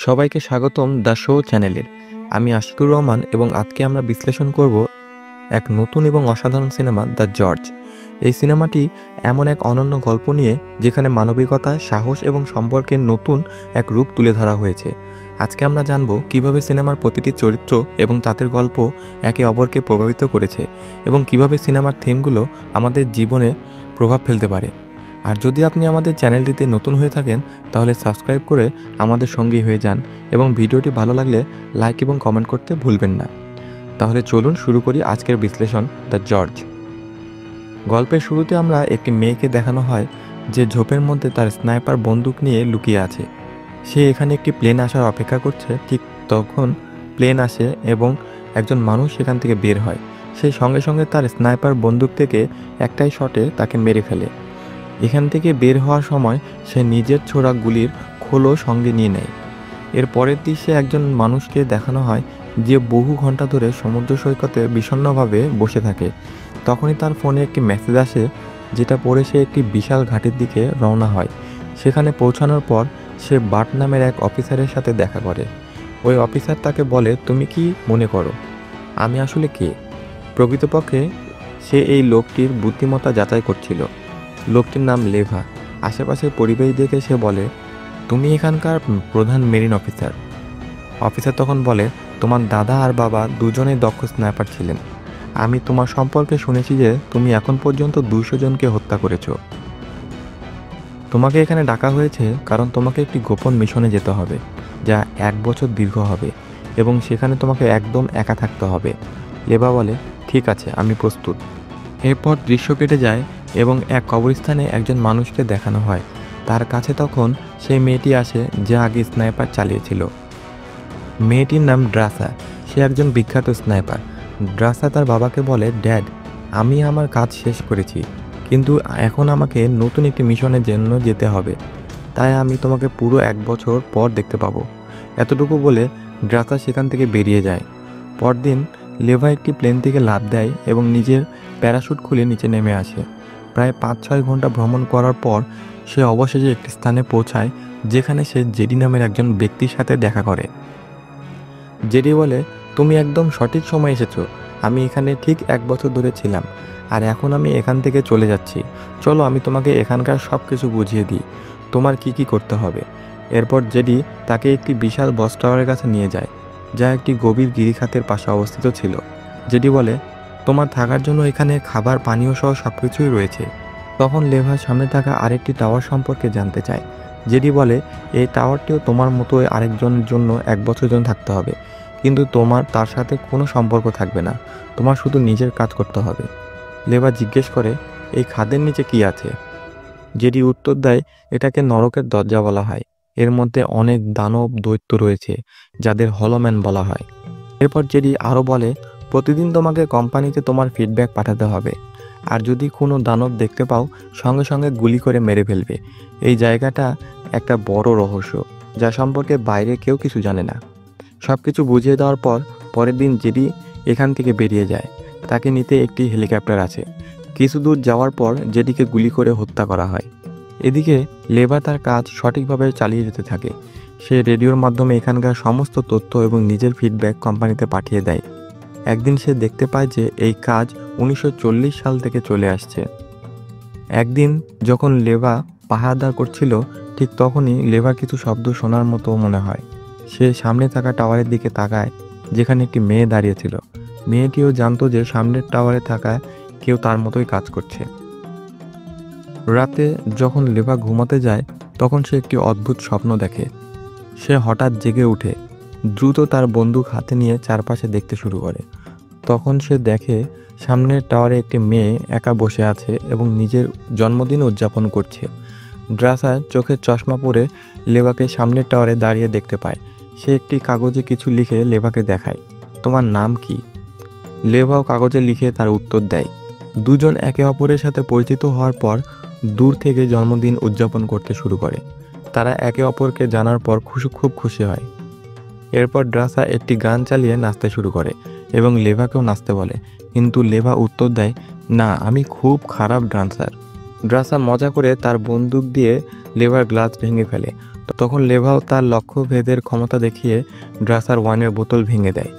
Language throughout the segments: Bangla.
সবাইকে স্বাগতম দ্য শো চ্যানেলের। আমি আশিকুর রহমান এবং আজকে আমরা বিশ্লেষণ করব এক নতুন এবং অসাধারণ সিনেমা দ্য জর্জ। এই সিনেমাটি এমন এক অনন্য গল্প নিয়ে যেখানে মানবিকতা, সাহস এবং সম্পর্কের নতুন এক রূপ তুলে ধরা হয়েছে। আজকে আমরা জানব কিভাবে সিনেমার প্রতিটি চরিত্র এবং তাদের গল্প একে অপরকে প্রভাবিত করেছে এবং কিভাবে সিনেমার থিমগুলো আমাদের জীবনে প্রভাব ফেলতে পারে। আর যদি আপনি আমাদের চ্যানেলটিতে নতুন হয়ে থাকেন তাহলে সাবস্ক্রাইব করে আমাদের সঙ্গী হয়ে যান এবং ভিডিওটি ভালো লাগলে লাইক এবং কমেন্ট করতে ভুলবেন না। তাহলে চলুন শুরু করি আজকের বিশ্লেষণ দ্য জর্জ। গল্পের শুরুতে আমরা একটি মেয়েকে দেখানো হয় যে ঝোপের মধ্যে তার স্নাইপার বন্দুক নিয়ে লুকিয়ে আছে। সে এখানে একটি প্লেন আসার অপেক্ষা করছে। ঠিক তখন প্লেন আসে এবং একজন মানুষ সেখান থেকে বের হয়। সে সঙ্গে সঙ্গে তার স্নাইপার বন্দুক থেকে একটাই শটে তাকে মেরে ফেলে। এখান থেকে বের হওয়ার সময় সে নিজের ছোড়া গুলির খোলও সঙ্গে নিয়ে নেয়। এর পরের দৃশ্যে একজন মানুষকে দেখানো হয় যে বহু ঘন্টা ধরে সমুদ্র সৈকতে বিষণ্ণভাবে বসে থাকে। তখনই তার ফোনে একটি মেসেজ আসে, যেটা পড়ে সে একটি বিশাল ঘাটের দিকে রওনা হয়। সেখানে পৌঁছানোর পর সে বাট নামের এক অফিসারের সাথে দেখা করে। ওই অফিসার তাকে বলে, তুমি কি মনে করো আমি আসলে কে? প্রকৃতপক্ষে সে এই লোকটির বুদ্ধিমত্তা যাচাই করছিল। লোকটির নাম লেভা। আশেপাশের পরিবেশ দেখে সে বলে, তুমি এখানকার প্রধান মেরিন অফিসার। অফিসার তখন বলে, তোমার দাদা আর বাবা দুজনেই দক্ষ স্নাইপার ছিলেন। আমি তোমার সম্পর্কে শুনেছি যে তুমি এখন পর্যন্ত 200 জনকে হত্যা করেছো। তোমাকে এখানে ডাকা হয়েছে কারণ তোমাকে একটি গোপন মিশনে যেতে হবে যা 1 বছর দীর্ঘ হবে এবং সেখানে তোমাকে একদম একা থাকতে হবে। লেভা বলে, ঠিক আছে, আমি প্রস্তুত। এরপর দৃশ্য কেটে যায় এবং এক কবরস্থানে একজন মানুষকে দেখানো হয়। তার কাছে তখন সেই মেয়েটি আসে যা আগে স্নাইপার চালিয়েছিল। মেয়েটির নাম ড্রাসা। সে একজন বিখ্যাত স্নাইপার। ড্রাসা তার বাবাকে বলে, ড্যাড, আমি আমার কাজ শেষ করেছি, কিন্তু এখন আমাকে নতুন একটি মিশনের জন্য যেতে হবে, তাই আমি তোমাকে পুরো 1 বছর পর দেখতে পাবো। এতটুকু বলে ড্রাসা সেখান থেকে বেরিয়ে যায়। পরদিন লেভা একটি প্লেন থেকে লাফ দেয় এবং নিজের প্যারাশুট খুলে নিচে নেমে আসে। প্রায় 5-6 ঘন্টা ভ্রমণ করার পর সে অবশেষে একটি স্থানে পৌঁছায় যেখানে সে জেডি নামের একজন ব্যক্তির সাথে দেখা করে। জেডি বলে, তুমি একদম সঠিক সময় এসেছো। আমি এখানে ঠিক 1 বছর ধরে ছিলাম আর এখন আমি এখান থেকে চলে যাচ্ছি। চলো আমি তোমাকে এখানকার সব কিছু বুঝিয়ে দিই, তোমার কি করতে হবে। এরপর জেডি তাকে একটি বিশাল বস টাওয়ারের কাছে নিয়ে যায় যা একটি গভীর গিরিখাতের পাশে অবস্থিত ছিল। জেডি বলে, তোমার থাকার জন্য এখানে খাবার, পানীয় সহ সব কিছুই রয়েছে। তখন লেভা সামনে থাকা আরেকটি টাওয়ার সম্পর্কে জানতে চায়। জেডি বলে, এই টাওয়ারটিও তোমার মতোই আরেকজনের জন্য 1 বছর জন্য থাকতে হবে, কিন্তু তোমার তার সাথে কোনো সম্পর্ক থাকবে না, তোমার শুধু নিজের কাজ করতে হবে। লেভা জিজ্ঞেস করে, এই খাদের নিচে কি আছে? জেডি উত্তর দেয়, এটাকে নরকের দরজা বলা হয়। এর মধ্যে অনেক দানব দৈত্য রয়েছে যাদের হলোম্যান বলা হয়। এরপর জেডি আরও বলে, প্রতিদিন তোমাকে কোম্পানিতে তোমার ফিডব্যাক পাঠাতে হবে, আর যদি কোনো দানব দেখতে পাও সঙ্গে সঙ্গে গুলি করে মেরে ফেলবে। এই জায়গাটা একটা বড় রহস্য যা সম্পর্কে বাইরে কেউ কিছু জানে না। সব কিছু বুঝিয়ে দেওয়ার পর পরের দিন জেডি এখান থেকে বেরিয়ে যায়। তাকে নিতে একটি হেলিকপ্টার আছে। কিছু দূর যাওয়ার পর জেডিকে গুলি করে হত্যা করা হয়। এদিকে লেভা তার কাজ সঠিকভাবে চালিয়ে যেতে থাকে। সে রেডিওর মাধ্যমে এখানকার সমস্ত তথ্য এবং নিজের ফিডব্যাক কোম্পানিতে পাঠিয়ে দেয়। একদিন সে দেখতে পায় যে এই কাজ 1940 সাল থেকে চলে আসছে। একদিন যখন লেভা পাহারাদার করছিল, ঠিক তখনই লেভার কিছু শব্দ শোনার মতো মনে হয়। সে সামনে থাকা টাওয়ারের দিকে তাকায় যেখানে একটি মেয়ে দাঁড়িয়েছিল। মেয়েটিও জানতো যে সামনের টাওয়ারে থাকা কেউ তার মতোই কাজ করছে। রাতে যখন লেভা ঘুমাতে যায় তখন সে একটি অদ্ভুত স্বপ্ন দেখে। সে হঠাৎ জেগে ওঠে, দ্রুত তার বন্দুক হাতে নিয়ে চারপাশে দেখতে শুরু করে। তখন সে দেখে সামনের টাওয়ারে একটি মেয়ে একা বসে আছে এবং নিজের জন্মদিন উদযাপন করছে। ড্রাসা চোখের চশমা পরে লেভাকে সামনের টাওয়ারে দাঁড়িয়ে দেখতে পায়। সে একটি কাগজে কিছু লিখে লেভাকে দেখায়। তোমার নাম কি? লেভাও কাগজে লিখে তার উত্তর দেয়। দুজন একে অপরের সাথে পরিচিত হওয়ার পর দূর থেকে জন্মদিন উদযাপন করতে শুরু করে। তারা একে অপরকে জানার পর খুব খুশি হয়। এরপর ড্রাসা একটি গান চালিয়ে নাচতে শুরু করে এবং লেভাকেও নাচতে বলে, কিন্তু লেভা উত্তর দেয়, না, আমি খুব খারাপ ডান্সার। ড্রাসা মজা করে তার বন্দুক দিয়ে লেভার গ্লাস ভেঙে ফেলে। তখন লেভাও তার লক্ষ্য ভেদের ক্ষমতা দেখিয়ে ড্রাসার ওয়াইনের বোতল ভেঙে দেয়।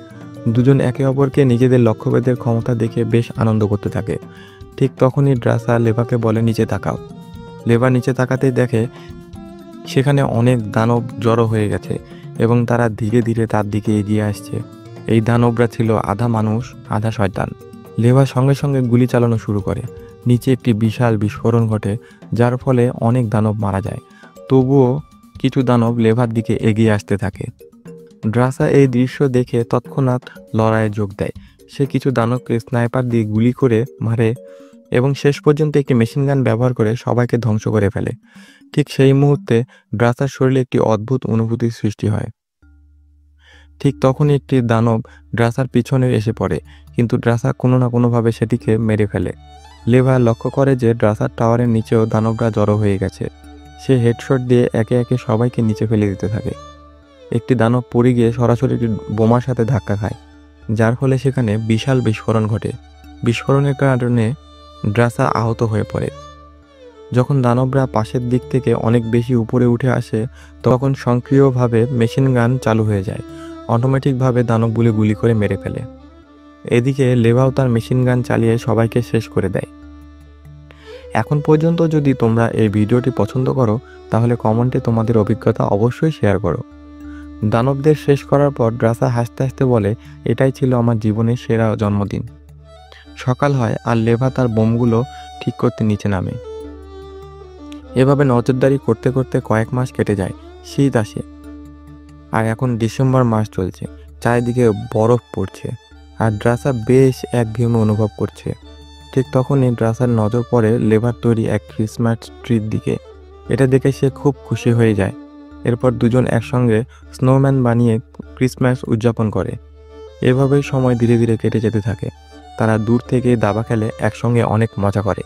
দুজন একে অপরকে নিজেদের লক্ষ্যভেদের ক্ষমতা দেখে বেশ আনন্দ করতে থাকে। ঠিক তখনই ড্রাসা লেভাকে বলে, নিচে তাকাও। লেভা নিচে তাকাতেই দেখে সেখানে অনেক দানব জড়ো হয়ে গেছে এবং তারা ধীরে ধীরে তার দিকে এগিয়ে আসছে। এই দানবরা ছিল আধা মানুষ আধা শয়তান। লেভা সঙ্গে সঙ্গে গুলি চালানো শুরু করে। নিচে একটি বিশাল বিস্ফোরণ ঘটে, যার ফলে অনেক দানব মারা যায়। তবুও কিছু দানব লেভার দিকে এগিয়ে আসতে থাকে। ড্রাসা এই দৃশ্য দেখে তৎক্ষণাৎ লড়াইয়ে যোগ দেয়। সে কিছু দানবকে স্নাইপার দিয়ে গুলি করে মারে এবং শেষ পর্যন্ত একটি মেশিন গান ব্যবহার করে সবাইকে ধ্বংস করে ফেলে। ঠিক সেই মুহূর্তে ড্রাসার শরীরে একটি অদ্ভুত অনুভূতির সৃষ্টি হয়। ঠিক তখনই একটি দানব ড্রাসার পিছনে এসে পড়ে, কিন্তু ড্রাসা কোনো না কোনোভাবে সেটিকে মেরে ফেলে। লেভা লক্ষ্য করে যে ড্রাসার টাওয়ারের নিচেও দানবরা জড়ো হয়ে গেছে। সে হেডশট দিয়ে একে একে সবাইকে নিচে ফেলে দিতে থাকে। একটি দানব পড়ে গিয়ে সরাসরি একটি বোমার সাথে ধাক্কা খায়, যার ফলে সেখানে বিশাল বিস্ফোরণ ঘটে। বিস্ফোরণের কারণে ড্রাসা আহত হয়ে পড়ে। যখন দানবরা পাশের দিক থেকে অনেক বেশি উপরে উঠে আসে, তখন স্বয়ংক্রিয়ভাবে মেশিন গান চালু হয়ে যায়। অটোমেটিকভাবে দানবগুলি গুলি করে মেরে ফেলে। এদিকে লেভাও তার মেশিন গান চালিয়ে সবাইকে শেষ করে দেয়। এখন পর্যন্ত যদি তোমরা এই ভিডিওটি পছন্দ করো, তাহলে কমেন্টে তোমাদের অভিজ্ঞতা অবশ্যই শেয়ার করো। দানবদের শেষ করার পর ড্রাসা হাসতে হাসতে বলে, এটাই ছিল আমার জীবনের সেরা জন্মদিন। সকাল হয় আর লেভা তার বোমগুলো ঠিক করতে নিচে নামে। এভাবে নজরদারি করতে করতে কয়েক মাস কেটে যায়। শীত আসে আর এখন ডিসেম্বর মাস চলছে। চারিদিকে বরফ পড়ছে আর ড্রাসা বেশ একঘেয়েমি অনুভব করছে। ঠিক তখনই ড্রাসার নজর পড়ে লেভার তৈরি এক ক্রিসমাস ট্রির দিকে। এটা দেখে সে খুব খুশি হয়ে যায়। এরপর দুজন একসঙ্গে স্নোম্যান বানিয়ে ক্রিসমাস উদযাপন করে। এভাবেই সময় ধীরে ধীরে কেটে যেতে থাকে। তারা দূর থেকে দাবা খেলে, একসঙ্গে অনেক মজা করে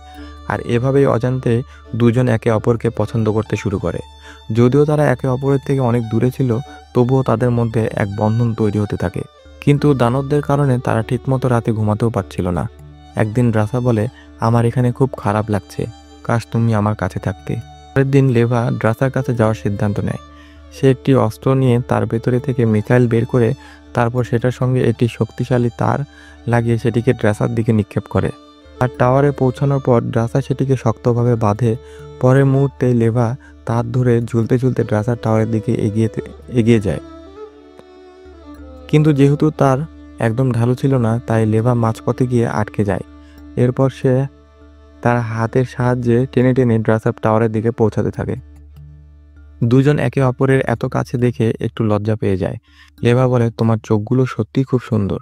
আর এভাবেই অজান্তে দুজন একে অপরকে পছন্দ করতে শুরু করে। যদিও তারা একে অপরের থেকে অনেক দূরে ছিল, তবুও তাদের মধ্যে এক বন্ধন তৈরি হতে থাকে। কিন্তু দানবদের কারণে তারা ঠিকমতো রাতে ঘুমাতেও পারছিল না। একদিন ড্রাসা বলে, আমার এখানে খুব খারাপ লাগছে, কাশ তুমি আমার কাছে থাকতে। পরের দিন লেভা ড্রাসার কাছে যাওয়ার সিদ্ধান্ত নেয়। সে একটি অস্ত্র নিয়ে তার ভেতরে থেকে মিসাইল বের করে তারপর সেটার সঙ্গে একটি শক্তিশালী তার লাগিয়ে সেটিকে ড্রাসার দিকে নিক্ষেপ করে। আর টাওয়ারে পৌঁছানোর পর ড্রাসা সেটিকে শক্তভাবে বাঁধে। পরের মুহূর্তে লেভা তার ধরে ঝুলতে ঝুলতে ড্রাসার টাওয়ারের দিকে এগিয়ে যায়। কিন্তু যেহেতু তার একদম ঢালু ছিল না, তাই লেভা মাঝপথে গিয়ে আটকে যায়। এরপর সে তার হাতের সাহায্যে টেনে টেনে ড্রাসার টাওয়ারের দিকে পৌঁছাতে থাকে। দুজন একে অপরের এত কাছে দেখে একটু লজ্জা পেয়ে যায়। লেভা বলে, তোমার চোখগুলো সত্যিই খুব সুন্দর।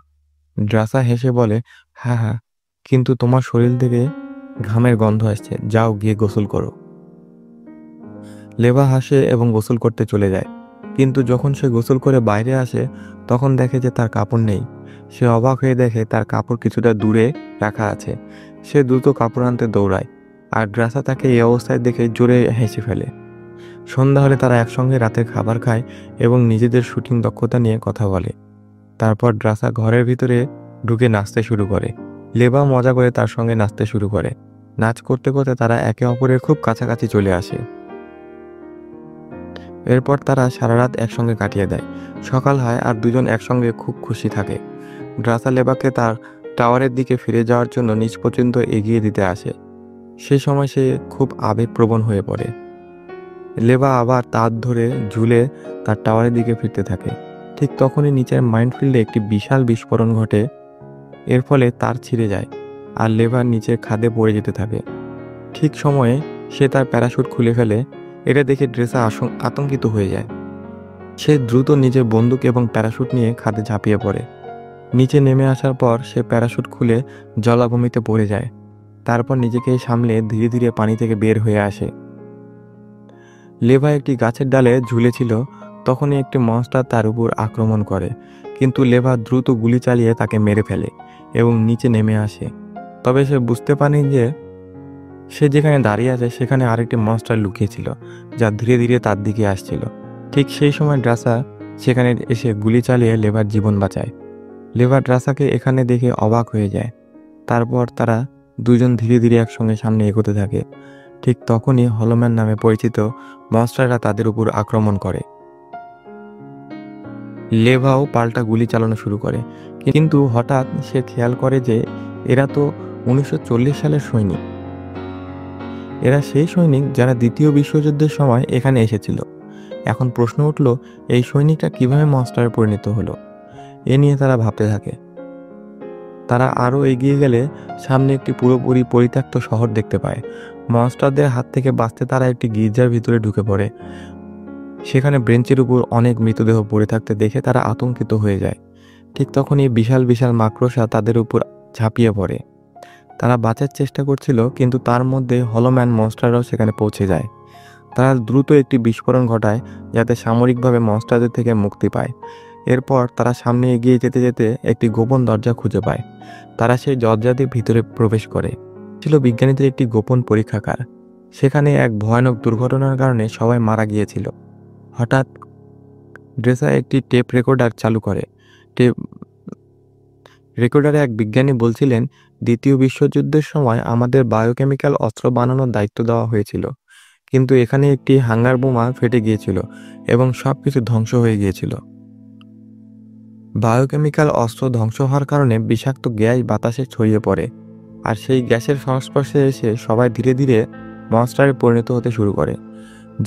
ড্রাসা হেসে বলে, হ্যাঁ হ্যাঁ, কিন্তু তোমার শরীর থেকে ঘামের গন্ধ আসছে, যাও গিয়ে গোসল করো। লেভা হাসে এবং গোসল করতে চলে যায়। কিন্তু যখন সে গোসল করে বাইরে আসে, তখন দেখে যে তার কাপড় নেই। সে অবাক হয়ে দেখে তার কাপড় কিছুটা দূরে রাখা আছে। সে দ্রুত কাপড় আনতে দৌড়ায় আর ড্রাসা তাকে এই অবস্থায় দেখে জোরে হেসে ফেলে। সন্ধ্যা হলে তারা একসঙ্গে রাতের খাবার খায় এবং নিজেদের শুটিং দক্ষতা নিয়ে কথা বলে। তারপর ড্রাসা ঘরের ভিতরে ঢুকে নাচতে শুরু করে। লেভা মজা করে তার সঙ্গে নাচতে শুরু করে। নাচ করতে করতে তারা একে অপরের খুব কাছাকাছি চলে আসে। এরপর তারা সারা রাত একসঙ্গে কাটিয়ে দেয়। সকাল হয় আর দুজন একসঙ্গে খুব খুশি থাকে। ড্রাসা লেভাকে তার টাওয়ারের দিকে ফিরে যাওয়ার জন্য নিচ পর্যন্ত এগিয়ে দিতে আসে। সে সময় সে খুব আবেগপ্রবণ হয়ে পড়ে। লেভা আবার তার ধরে ঝুলে তার টাওয়ারের দিকে ফিরতে থাকে। ঠিক তখনই নিচের মাইনফিল্ডে একটি বিশাল বিস্ফোরণ ঘটে। এর ফলে তার ছিঁড়ে যায় আর লেভা নিচের খাদে পড়ে যেতে থাকে। ঠিক সময়ে সে তার প্যারাশুট খুলে ফেলে। এটা দেখে ড্রেসা আতঙ্কিত হয়ে যায়। সে দ্রুত নিজের বন্দুক এবং প্যারাশুট নিয়ে খাদে ঝাঁপিয়ে পড়ে। নিচে নেমে আসার পর সে প্যারাশুট খুলে জলাভূমিতে পড়ে যায়। তারপর নিজেকে সামলে ধীরে ধীরে পানি থেকে বের হয়ে আসে। লেভা একটি গাছের ডালে ঝুলেছিল, তখনই একটি মনস্টার তার উপর আক্রমণ করে। কিন্তু লেভা দ্রুত গুলি চালিয়ে তাকে মেরে ফেলে এবং নিচে নেমে আসে। তবে সে বুঝতে পারেনি যে সে যেখানে দাঁড়িয়ে আছে সেখানে আরেকটি মনস্টার লুকিয়েছিল, যা ধীরে ধীরে তার দিকে আসছিল। ঠিক সেই সময় ড্রাসা সেখানে এসে গুলি চালিয়ে লেভার জীবন বাঁচায়। লেভা ড্রাসাকে এখানে দেখে অবাক হয়ে যায়। তারপর তারা দুজন ধীরে ধীরে একসঙ্গে সামনে এগোতে থাকে। ঠিক তখনই হলোম্যান নামে পরিচিত মনস্টাররা তাদের উপর আক্রমণ করে। লেভাও পাল্টা গুলি চালানো শুরু করে, কিন্তু হঠাৎ সে খেয়াল করে যে এরা তো 1940 সালের সৈনিক। এরা সেই সৈনিক যারা দ্বিতীয় বিশ্বযুদ্ধের সময় এখানে এসেছিল। এখন প্রশ্ন উঠল, এই সৈনিকটা কিভাবে মনস্টারে পরিণত হলো? এ নিয়ে তারা ভাবতে থাকে। তারা আরও এগিয়ে গেলে সামনে একটি পুরোপুরি পরিত্যক্ত শহর দেখতে পায়। মনস্টারদের হাত থেকে বাঁচতে তারা একটি গির্জার ভিতরে ঢুকে পড়ে। সেখানে বেঞ্চের উপর অনেক মৃতদেহ পড়ে থাকতে দেখে তারা আতঙ্কিত হয়ে যায়। ঠিক তখনই বিশাল বিশাল মাকড়সা তাদের উপর ঝাঁপিয়ে পড়ে। তারা বাঁচার চেষ্টা করছিল, কিন্তু তার মধ্যে হলোম্যান মনস্টাররাও সেখানে পৌঁছে যায়। তারা দ্রুত একটি বিস্ফোরণ ঘটায় যাতে সামরিকভাবে মনস্টারদের থেকে মুক্তি পায়। এরপর তারা সামনে এগিয়ে যেতে যেতে একটি গোপন দরজা খুঁজে পায়। তারা সেই দরজা দিয়ে ভিতরে প্রবেশ করে। ছিল বিজ্ঞানীদের একটি গোপন পরীক্ষাগার। সেখানে এক ভয়ানক দুর্ঘটনার কারণে সবাই মারা গিয়েছিল। হঠাৎ ড্রেসা একটি টেপ রেকর্ডার চালু করে। টেপ রেকর্ডারে এক বিজ্ঞানী বলছিলেন, দ্বিতীয় বিশ্বযুদ্ধের সময় আমাদের বায়োকেমিক্যাল অস্ত্র বানানোর দায়িত্ব দেওয়া হয়েছিল, কিন্তু এখানে একটি হাঙ্গার বোমা ফেটে গিয়েছিল এবং সবকিছু ধ্বংস হয়ে গিয়েছিল। বায়োকেমিক্যাল অস্ত্র ধ্বংস হওয়ার কারণে বিষাক্ত গ্যাস বাতাসে ছড়িয়ে পড়ে, আর সেই গ্যাসের সংস্পর্শে এসে সবাই ধীরে ধীরে মনস্টারে পরিণত হতে শুরু করে,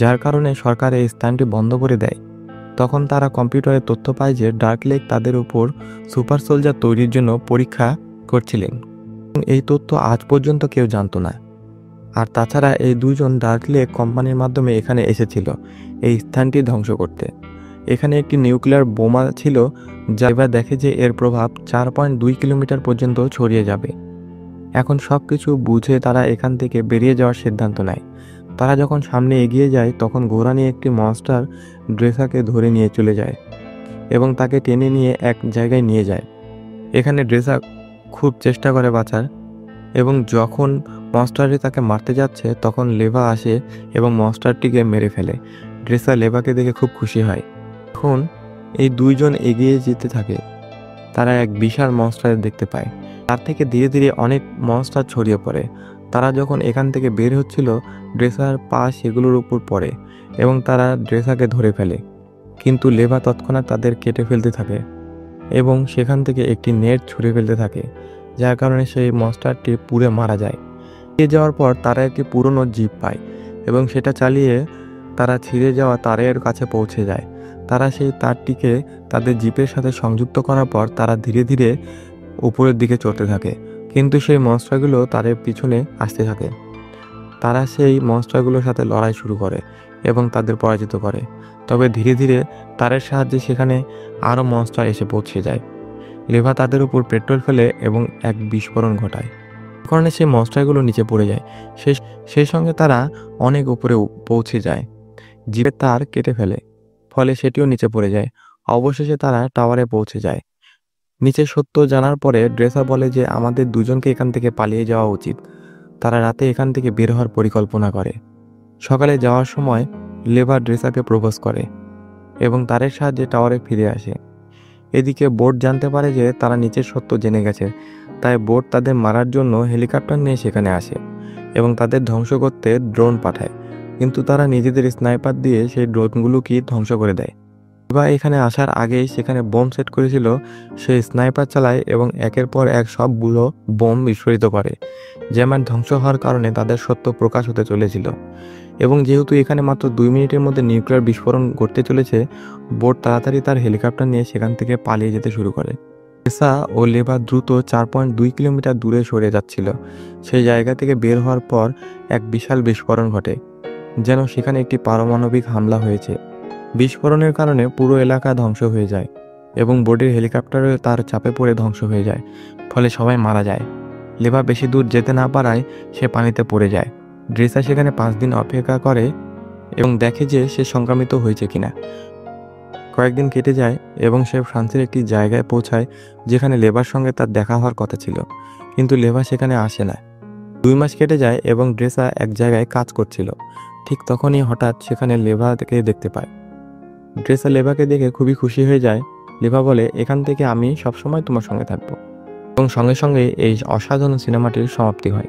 যার কারণে সরকার এই স্থানটি বন্ধ করে দেয়। তখন তারা কম্পিউটারে তথ্য পায় যে ডার্ক লেক তাদের উপর সুপার সোলজার তৈরির জন্য পরীক্ষা করছিলেন। এই তথ্য আজ পর্যন্ত কেউ জানতো না। আর তাছাড়া এই দুজন ডার্ক লেক কোম্পানির মাধ্যমে এখানে এসেছিল এই স্থানটি ধ্বংস করতে। এখানে একটি নিউক্লিয়ার বোমা ছিল, যা এবার দেখে যে এর প্রভাব 4.2 কিলোমিটার পর্যন্ত ছড়িয়ে যাবে। এখন সব কিছু বুঝে তারা এখান থেকে বেরিয়ে যাওয়ার সিদ্ধান্ত নেয়। তারা যখন সামনে এগিয়ে যায় তখন ঘোড়া নিয়ে একটি মনস্টার ড্রেসাকে ধরে নিয়ে চলে যায় এবং তাকে টেনে নিয়ে এক জায়গায় নিয়ে যায়। এখানে ড্রেসা খুব চেষ্টা করে বাঁচার, এবং যখন মনস্টারটি তাকে মারতে যাচ্ছে তখন লেভা আসে এবং মনস্টারটিকে মেরে ফেলে। ড্রেসা লেভাকে দেখে খুব খুশি হয়। এখন এই দুইজন এগিয়ে যেতে থাকে। তারা এক বিশাল মনস্টার দেখতে পায়। তার থেকে ধীরে ধীরে অনেক মনস্টার ছড়িয়ে পড়ে। তারা যখন এখান থেকে বের হচ্ছিল, ড্রেসার পা সেগুলোর উপর পড়ে এবং তারা ড্রেসাকে ধরে ফেলে, কিন্তু লেভা তৎক্ষণাৎ তাদের কেটে ফেলতে থাকে এবং সেখান থেকে একটি নেট ছুঁড়ে ফেলতে থাকে, যার কারণে সেই মনস্টারটি পুড়ে মারা যায়। এগিয়ে যাওয়ার পর তারা একটি পুরনো জিপ পায় এবং সেটা চালিয়ে তারা ছিঁড়ে যাওয়া তারের কাছে পৌঁছে যায়। তারা সেই তারটিকে তাদের জিপের সাথে সংযুক্ত করার পর তারা ধীরে ধীরে উপরের দিকে চড়তে থাকে, কিন্তু সেই মনস্টারগুলো তাদের পিছনে আসতে থাকে। তারা সেই মনস্টারগুলোর সাথে লড়াই শুরু করে এবং তাদের পরাজিত করে। তবে ধীরে ধীরে তারের সাহায্যে সেখানে আরও মনস্টার এসে পৌঁছে যায়। লেভা তাদের উপর পেট্রোল ফেলে এবং এক বিস্ফোরণ ঘটায়। কারণে সেই মনস্টারগুলো নিচে পড়ে যায়। সেই সঙ্গে তারা অনেক উপরে পৌঁছে যায়। জিপের তার কেটে ফেলে, ফলে সেটিও নিচে পড়ে যায়। অবশেষে তারা টাওয়ারে পৌঁছে যায়। নিচে সত্য জানার পরে ড্রেসা বলে যে আমাদের দুজনকে এখান থেকে পালিয়ে যাওয়া উচিত। তারা রাতে এখান থেকে বের হওয়ার পরিকল্পনা করে। সকালে যাওয়ার সময় লেভা ড্রেসাকে প্রপোজ করে এবং তারের সাহায্যে টাওয়ারে ফিরে আসে। এদিকে বোর্ড জানতে পারে যে তারা নিচের সত্য জেনে গেছে, তাই বোর্ড তাদের মারার জন্য হেলিকপ্টার নিয়ে সেখানে আসে এবং তাদের ধ্বংস করতে ড্রোন পাঠায়, কিন্তু তারা নিজেদের স্নাইপার দিয়ে সেই ড্রোনগুলোকে ধ্বংস করে দেয়। বা এখানে আসার আগেই সেখানে বোম সেট করেছিল, সে স্নাইপার চালায় এবং একের পর এক সবগুলো বোম বিস্ফোরিত করে। যেমন ধ্বংস হওয়ার কারণে তাদের সত্য প্রকাশ হতে চলেছিল, এবং যেহেতু এখানে মাত্র 2 মিনিটের মধ্যে নিউক্লিয়ার বিস্ফোরণ ঘটতে চলেছে, বোর্ড তাড়াতাড়ি তার হেলিকপ্টার নিয়ে সেখান থেকে পালিয়ে যেতে শুরু করে। ড্রেসা ও লেভা দ্রুত 4.2 কিলোমিটার দূরে সরে যাচ্ছিল। সেই জায়গা থেকে বের হওয়ার পর এক বিশাল বিস্ফোরণ ঘটে, যেন সেখানে একটি পারমাণবিক হামলা হয়েছে। বিস্ফোরণের কারণে পুরো এলাকা ধ্বংস হয়ে যায় এবং বোর্ডের হেলিকপ্টারে তার চাপে পড়ে ধ্বংস হয়ে যায়, ফলে সবাই মারা যায়। লেভা বেশি দূর যেতে না পারায় সে পানিতে পড়ে যায়। ড্রেসা সেখানে 5 দিন অপেক্ষা করে এবং দেখে যে সে সংক্রামিত হয়েছে কিনা। কয়েকদিন কেটে যায় এবং সে ফ্রান্সের একটি জায়গায় পৌঁছায় যেখানে লেভার সঙ্গে তার দেখা হওয়ার কথা ছিল, কিন্তু লেভা সেখানে আসে না। 2 মাস কেটে যায় এবং ড্রেসা এক জায়গায় কাজ করছিল। ঠিক তখনই হঠাৎ সেখানে লেভাকে দেখতে পায়। ড্রেসা লেভাকে দেখে খুবই খুশি হয়ে যায়। লেভা বলে, এখান থেকে আমি সবসময় তোমার সঙ্গে থাকবো, এবং সঙ্গে সঙ্গে এই অসাধারণ সিনেমাটির সমাপ্তি হয়।